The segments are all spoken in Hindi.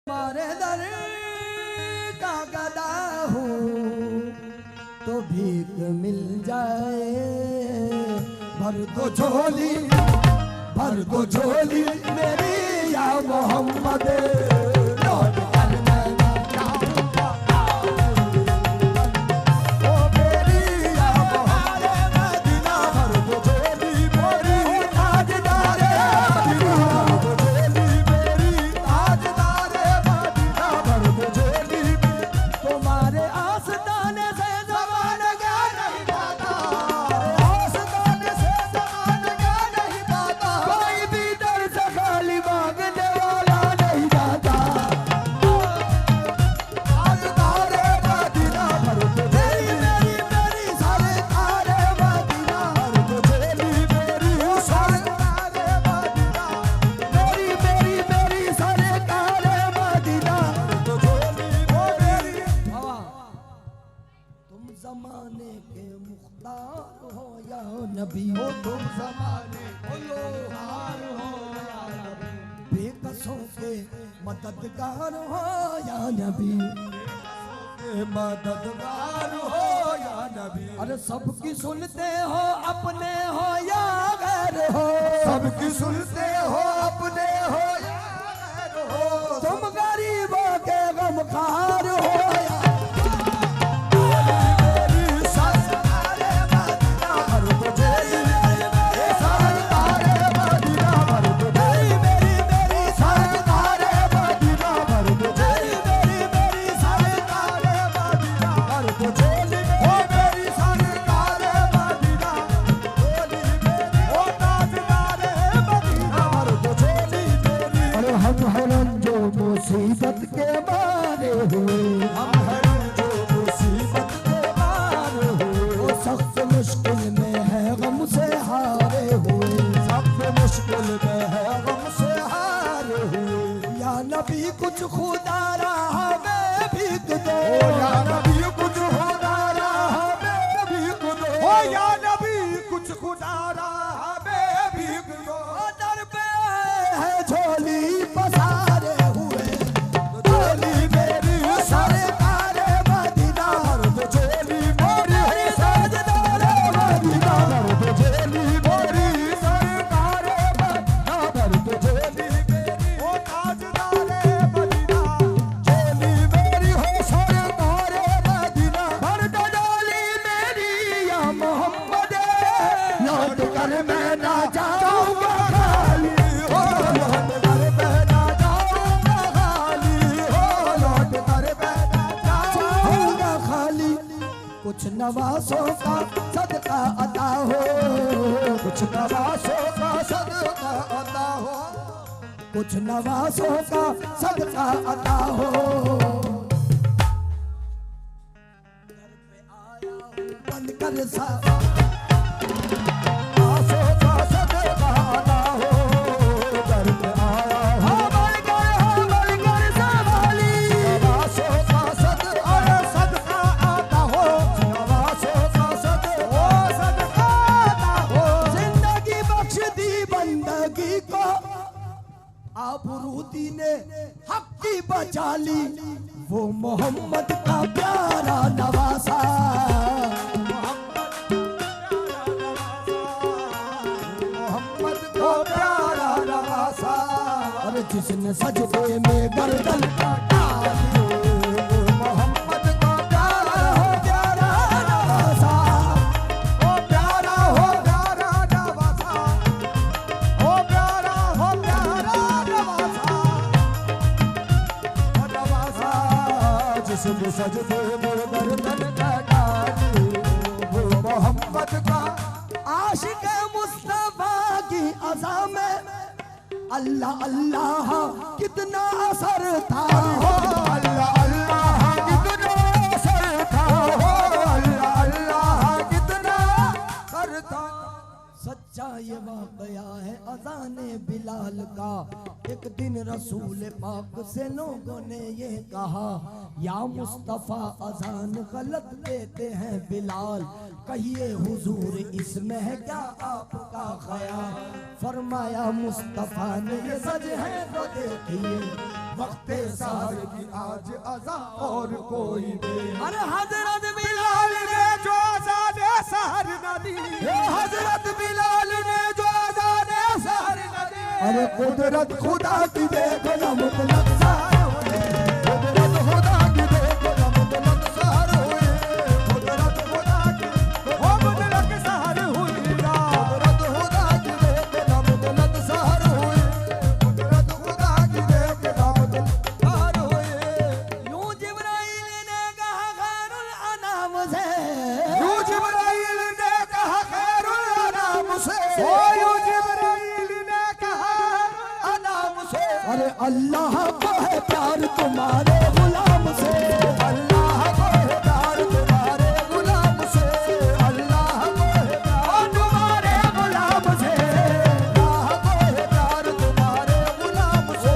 मारे दर का गदा हूँ तो भीख मिल जाए। भर दो झोली, भर दो झोली मेरी या मोहम्मद। जमाने के मुख्तार हो या नबी हो, तुम जमाने के मुख्तार हो या नबी, बेकसों के मददगार हो या नबी, मददगार हो या नबी। अरे सबकी सुनते हो अपने हो या गैर हो, सबकी सुनते हो अपने हो या गैर हो, तुम गरीबों के गमखार हो या मुसीबत के मारे हुए, हम हैं जो मुसीबत के मारे हुए, वो सख्त मुश्किल में है गम से हारे हुए, सख्त मुश्किल में है गम से हारे हुए। या नबी कुछ खुदा रहा मैं भीख दो, या नबी कुछ खुदा रहा मैं भीख दो, ओ या नबी कुछ खुदा रहा मैं भीख दो। दर पे आए हैं झोली पसारे हुए, कुछ नवासों का सदका अता हो, कुछ नवासों का सदका अता हो, कुछ नवासों का सदका अता हो। बनकर सा आबरूदी ने हक की बचा ली, वो मोहम्मद का प्यारा नवासा, मोहम्मद का प्यारा नवासा। अरे जिसने सजदे में गर्दन काटा, मोहम्मद का प्यारा हो प्यारा नवासा, ओ प्यारा हो प्यारा नवासा, ओ प्यारा हो प्यारा जिसने सजदे में गर्दन काटा, वो मोहम्मद का आशिक मुस्तफा की अज़ा में अल्लाह अल्लाह कितना असर था, अल्लाह अल्लाह कितना असर था, अल्लाह अल्लाह कितना असर था। सच्चा ये वाक़या है अज़ाने बिलाल का। एक दिन रसूल पाक से लोगों ने ये कहा, या मुस्तफ़ा अज़ान गलत देते हैं बिलाल। कहिए हुजूर इसमें है क्या आपका ख्याल? फरमाया मुस्तफा ने ये सज है तो देखिए, वक्त सार की आज अज़ा और कोई दे। अरे हजरत बिलाल ने जो अज़ान सहर न दी, हजरत बिलाल ने जो अज़ान सहर न दी। अरे कुदरत खुदा की देखो ना मुतलक सार हुए, कुदरत खुदा की देखो ना मुतलक सार हुए, कुदरत खुदा की वो मुतलक सार हुई, कुदरत खुदा की देखो ना मुतलक सार हुए, कुदरत खुदा की देखो ना मुतलक सार हुए। यूं जिब्राइल ने कहा खैरुल अनाम से, यूं जिब्राइल ने कहा खैरुल अनाम से, ओ यूं जिब्राइल ने कहा अनाम से। अरे अल्लाह को है प्यार तुम्हारे गुलाम से, अल्लाह को है प्यार तुम्हारे गुलाम से, अल्लाह को है प्यार तुम्हारे गुलाम से, अल्लाह को है प्यार तुम्हारे गुलाम से।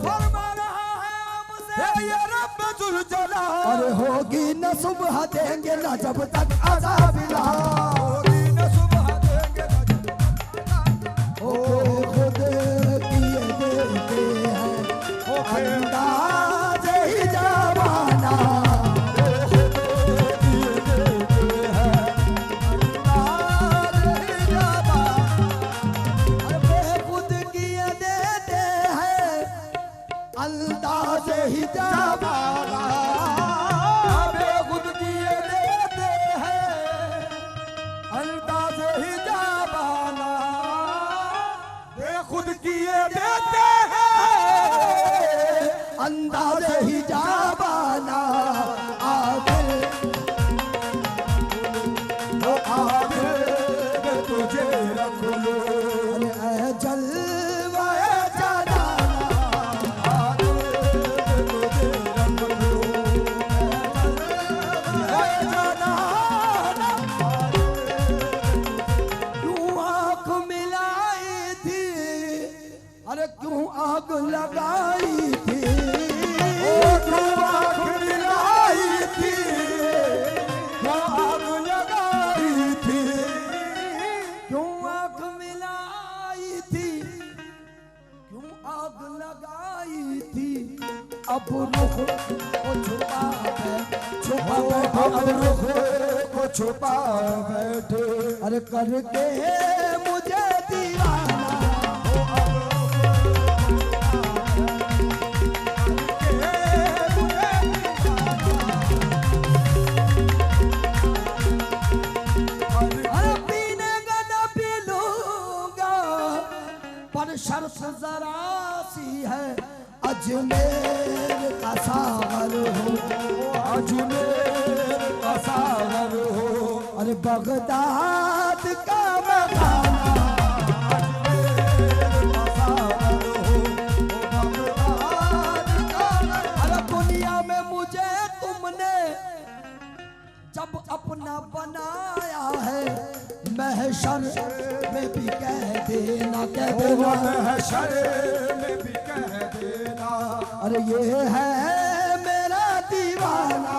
फरमा रहा है हमसे ये रब जुल जलाल, अरे होगी न सुबह देंगे न जब तक अज़ाब ला, होगी न सुबह देंगे न जब तक अज़ाब। ओ खुद किए देते हैं अंदाज़ ही जवाना, खुद किए देते हैं अंदाज़ ही जवाना, खुद किए देते हैं अंदाज़ ही जवाना, खुद किए देते अंदाज ही जाबाना। आदिल वो आदिल तुझे रख लो, अरे जलवाए जानाना, आदिल तुझे रख लो, जलवाए जानाना। क्यों आँख मिलाई थी, अरे क्यों आग लगाई थी, क्यों आग मिलाई थी, क्यों आग लगाई थी, क्यों आग मिलाई थी, क्यों आग लगाई थी। अब रुख को छुपा बैठे, अब रुख को छुपा बैठे, अरे करके मुझे दीवाना। शर्फ जरा सी है अजमेर का सागर हो, अजमेर का सागर हो, अरे बगदाद का मकाना, अजमेर का सागर हो, बगदाद का। अरे दुनिया में मुझे तुमने जब अपना बनाया है, महशर में भी कह देना, कह देना महशर में भी कह देना, अरे ये है मेरा दीवाना।